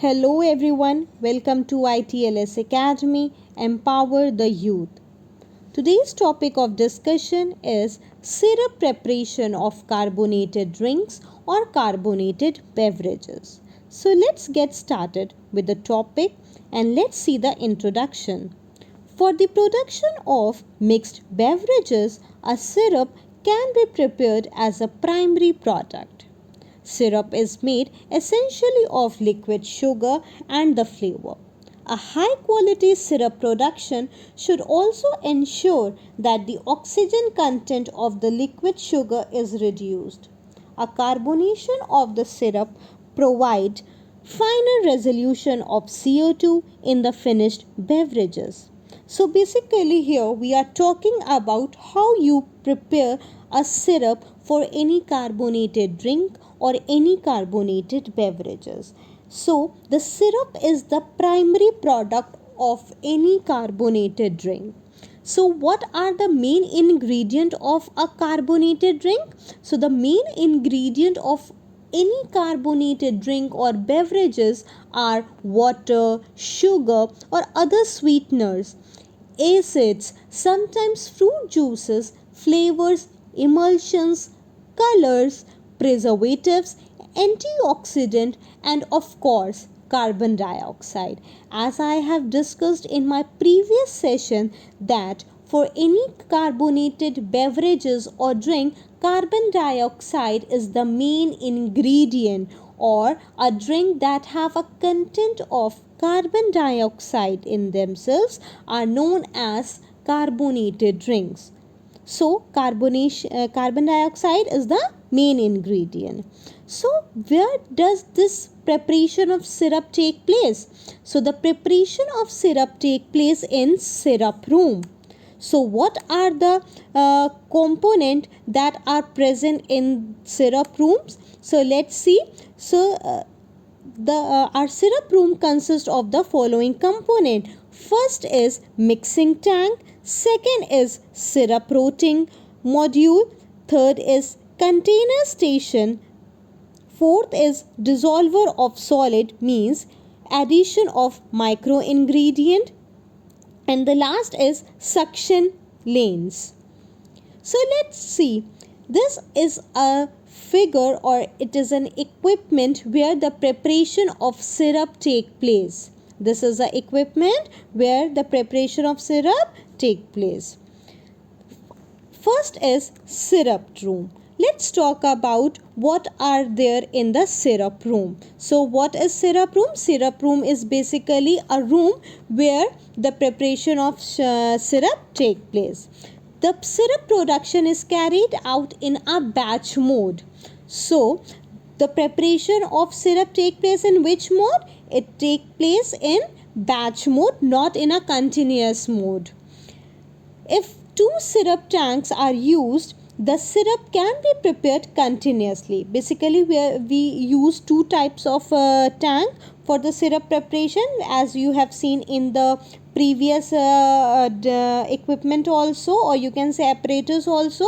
Hello everyone, welcome to ITLS Academy, Empower the Youth. Today's topic of discussion is syrup preparation of carbonated drinks or carbonated beverages. So let's get started with the topic and let's see the introduction. For the production of mixed beverages, a syrup can be prepared as a primary product. Syrup is made essentially of liquid sugar and the flavor. A high quality syrup production should also ensure that the oxygen content of the liquid sugar is reduced. A carbonation of the syrup provides finer resolution of CO2 in the finished beverages. So basically here we are talking about how you prepare a syrup for any carbonated drink or any carbonated beverages. So the syrup is the primary product of any carbonated drink. So what are the main ingredient of a carbonated drink? So the main ingredient of any carbonated drink or beverages are water, sugar or other sweeteners, acids, sometimes fruit juices, flavors, emulsions, colors, preservatives, antioxidant and of course carbon dioxide. As I have discussed in my previous session that for any carbonated beverages or drink, carbon dioxide is the main ingredient, or a drink that have a content of carbon dioxide in themselves are known as carbonated drinks. So carbon dioxide is the main ingredient. So where does this preparation of syrup take place? So the preparation of syrup take place in syrup room. So what are the component that are present in syrup rooms? So let's see. So our syrup room consists of the following component. First is mixing tank, second is syrup routing module, third is container station, fourth is dissolver of solid means addition of micro ingredient, and the last is suction lanes. So let's see. This is a figure, or it is an equipment where the preparation of syrup take place. This is the equipment where the preparation of syrup take place. First is syrup room. Let's talk about what are there in the syrup room. So what is syrup room? Syrup room is basically a room where the preparation of syrup take place. The syrup production is carried out in a batch mode. So the preparation of syrup take place in which mode? It take place in batch mode, not in a continuous mode. If two syrup tanks are used, the syrup can be prepared continuously. Basically we use two types of tank for the syrup preparation, as you have seen in the previous equipment also, or you can say apparatus also.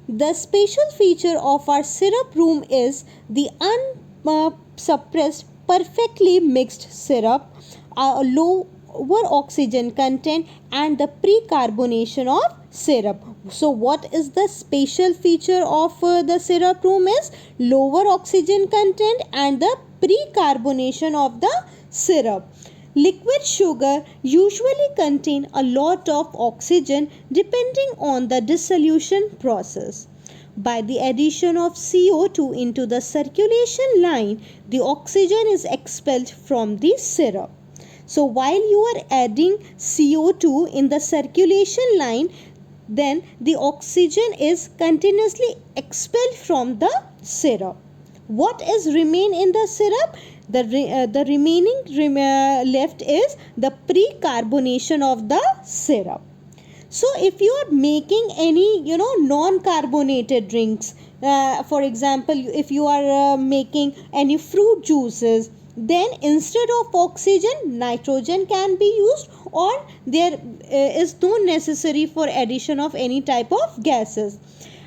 The special feature of our syrup room is the unsuppressed perfectly mixed syrup, lower oxygen content and the pre-carbonation of syrup. So what is the special feature of the syrup room is lower oxygen content and the pre-carbonation of the syrup. Liquid sugar usually contain a lot of oxygen depending on the dissolution process. By the addition of CO2 into the circulation line, the oxygen is expelled from the syrup. So while you are adding CO2 in the circulation line, then the oxygen is continuously expelled from the syrup. What is remain in the syrup? The remaining left is the pre-carbonation of the syrup. So if you are making any non-carbonated drinks, for example if you are making any fruit juices, then instead of oxygen nitrogen can be used, or there is no necessary for addition of any type of gases.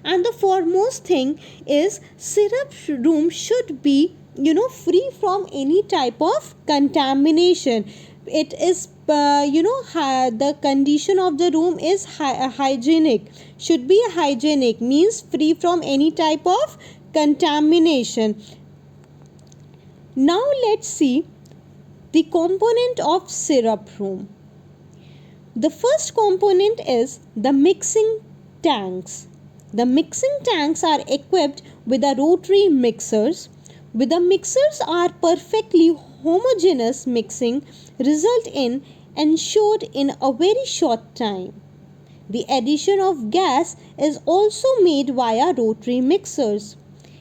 And the foremost thing is syrup room should be free from any type of contamination. It is the condition of the room is hygienic, should be hygienic, means free from any type of contamination. Now let's see the component of syrup room. The first component is the mixing tanks. The mixing tanks are equipped with a rotary mixers. With the mixers are perfectly homogeneous mixing result in ensured in a very short time. The addition of gas is also made via rotary mixers.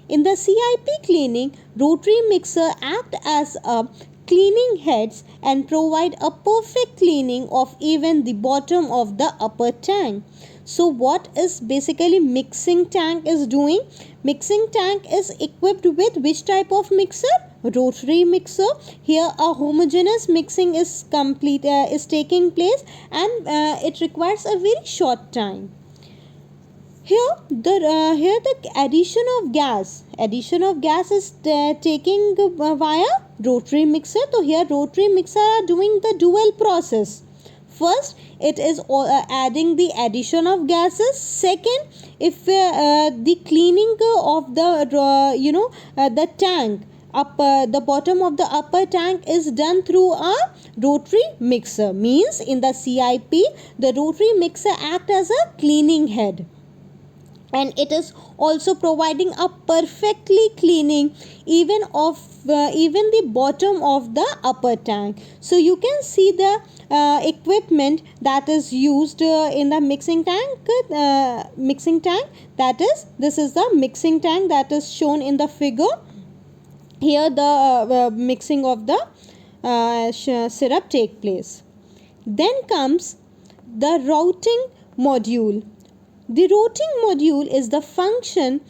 In the CIP cleaning, rotary mixer act as a cleaning heads and provide a perfect cleaning of even the bottom of the upper tank. So what is basically mixing tank is doing? Mixing tank is equipped with which type of mixer? Rotary mixer. Here a homogeneous mixing is taking place, and it requires a very short time. Here the addition of gas is taking via rotary mixer. So here rotary mixer are doing the dual process. First, it is adding the addition of gases. Second, if the cleaning of the tank the bottom of the upper tank is done through a rotary mixer, means in the CIP the rotary mixer act as a cleaning head, and it is also providing a perfectly cleaning even the bottom of the upper tank. So you can see the equipment that is used in the mixing tank. That is, this is the mixing tank that is shown in the figure. Here the mixing of the syrup take place. Then comes the routing module. The routing module is the function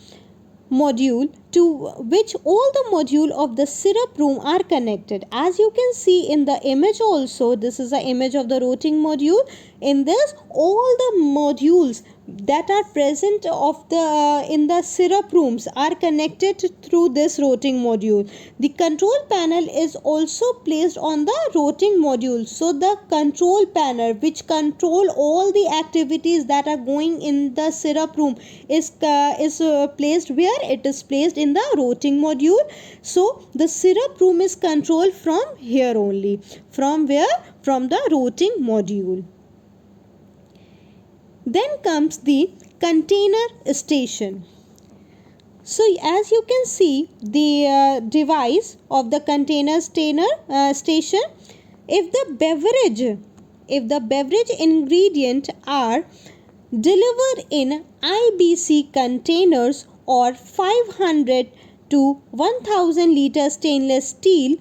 module to which all the module of the syrup room are connected. As you can see in the image also, this is the image of the routing module. In this, all the modules that are present of the in the syrup rooms are connected through this routing module. The control panel is also placed on the routing module. So the control panel which control all the activities that are going in the syrup room is placed where? It is placed in the routing module. So the syrup room is controlled from here only. From where? From the routing module. Then comes the container station. So as you can see the device of the container station, if the beverage ingredient are delivered in IBC containers or 500 to 1000 liter stainless steel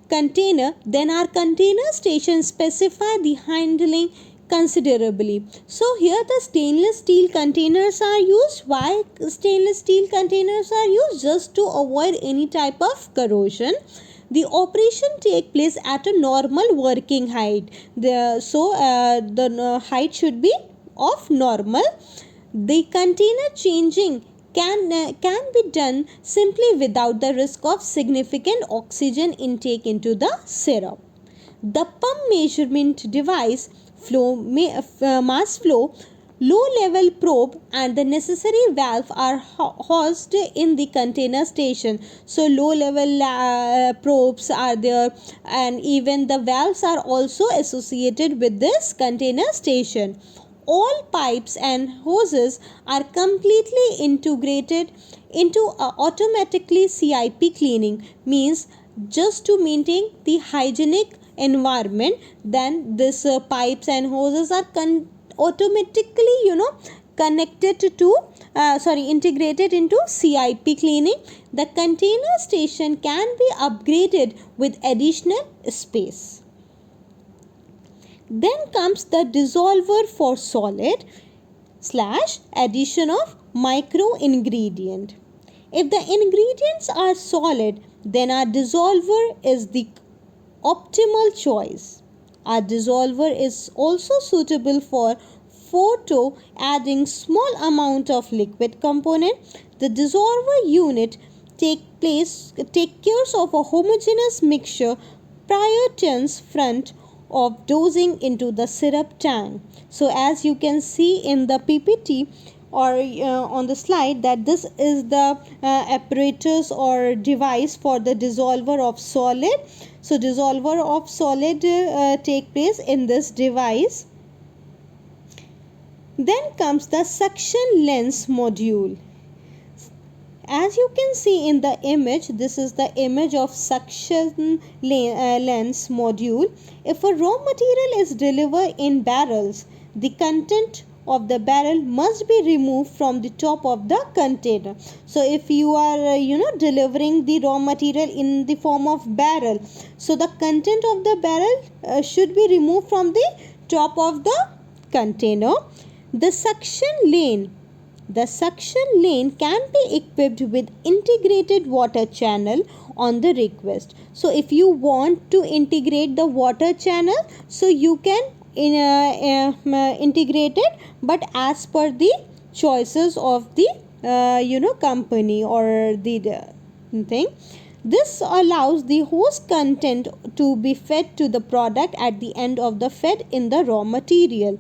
container, then our container station specify the handling considerably. So here the stainless steel containers are used. Why stainless steel containers are used? Just to avoid any type of corrosion. The operation take place at a normal working height. The height should be of normal. The container changing can be done simply without the risk of significant oxygen intake into the syrup. The pump measurement device, mass flow, low level probe and the necessary valve are housed in the container station. So low level probes are there, and even the valves are also associated with this container station. All pipes and hoses are completely integrated into automatically CIP cleaning, means just to maintain the hygienic environment. Then this pipes and hoses are automatically connected to integrated into CIP cleaning. The container station can be upgraded with additional space. Then comes the dissolver for solid / addition of micro ingredient. If the ingredients are solid, then our dissolver is the optimal choice. Our dissolver is also suitable for photo, adding small amount of liquid component. The dissolver unit take care of a homogeneous mixture prior turns front of dosing into the syrup tank. So as you can see in the PPT or on the slide, that this is the apparatus or device for the dissolver of solid. So dissolver of solid take place in this device. Then comes the suction lens module. As you can see in the image, this is the image of suction lens module. If a raw material is delivered in barrels, the content of the barrel must be removed from the top of the container. So if you are delivering the raw material in the form of barrel, so the content of the barrel should be removed from the top of the container. The suction lane can be equipped with integrated water channel on the request. So if you want to integrate the water channel, so you can integrate it, but as per the choices of the company or the thing. This allows the host content to be fed to the product at the end of the fed in the raw material.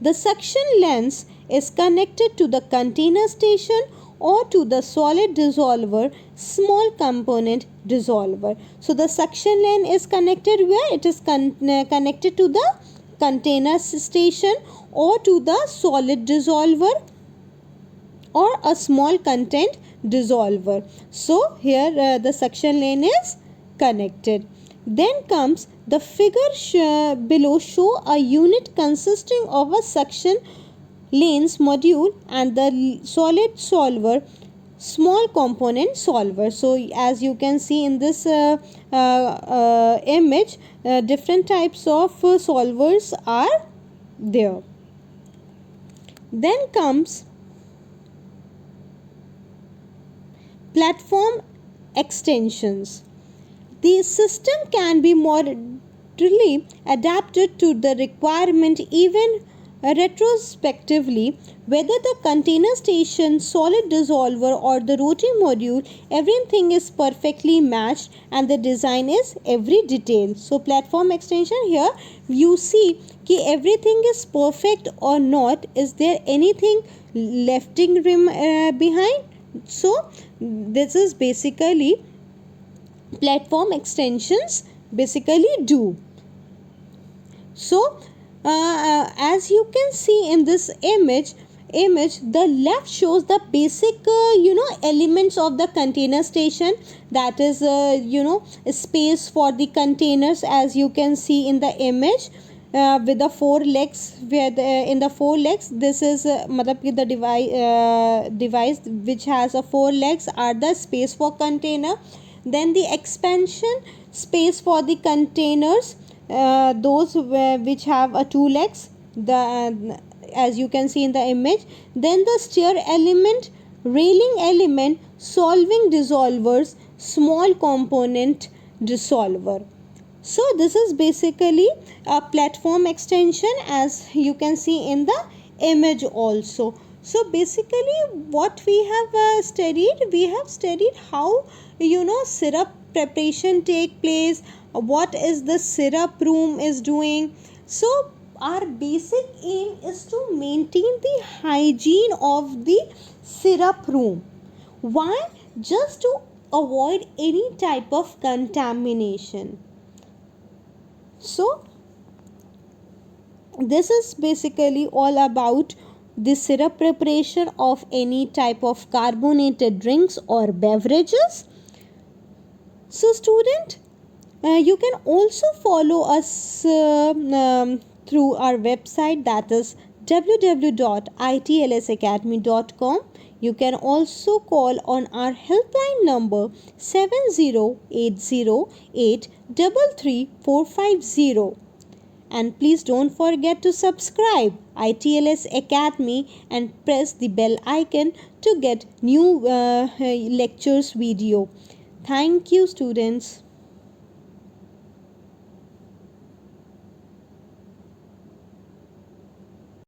The suction lens is connected to the container station or to the solid dissolver small component dissolver. So the suction lens is connected where? It is connected to the container station or to the solid dissolver or a small content dissolver. So here the suction lane is connected. Then comes the figure below show a unit consisting of a suction lanes module and the solid solver small component solver. So as you can see in this image, different types of solvers are there. Then comes platform extensions. The system can be modularly adapted to the requirement even retrospectively, whether the container station, solid dissolver or the rotary module, everything is perfectly matched and the design is every detail. So platform extension, here you see कि everything is perfect or not. Is there anything lefting behind? So this is basically platform extensions basically do. So as you can see in this image, the left shows the basic elements of the container station, that is space for the containers, as you can see in the image, with the four legs, where in the four legs, this is the device which has a four legs are the space for container. Then the expansion space for the containers, those which have two legs, as you can see in the image. Then the steer element, railing element, solving dissolvers, small component dissolver. So this is basically a platform extension, as you can see in the image also. So basically what we have studied, how syrup preparation take place, what is the syrup room is doing. So our basic aim is to maintain the hygiene of the syrup room. Why? Just to avoid any type of contamination. So this is basically all about the syrup preparation of any type of carbonated drinks or beverages. So student, you can also follow us through our website, that is www.itlsacademy.com. You can also call on our helpline number 7080833450. And please don't forget to subscribe ITLS Academy and press the bell icon to get new lectures video. Thank you, students.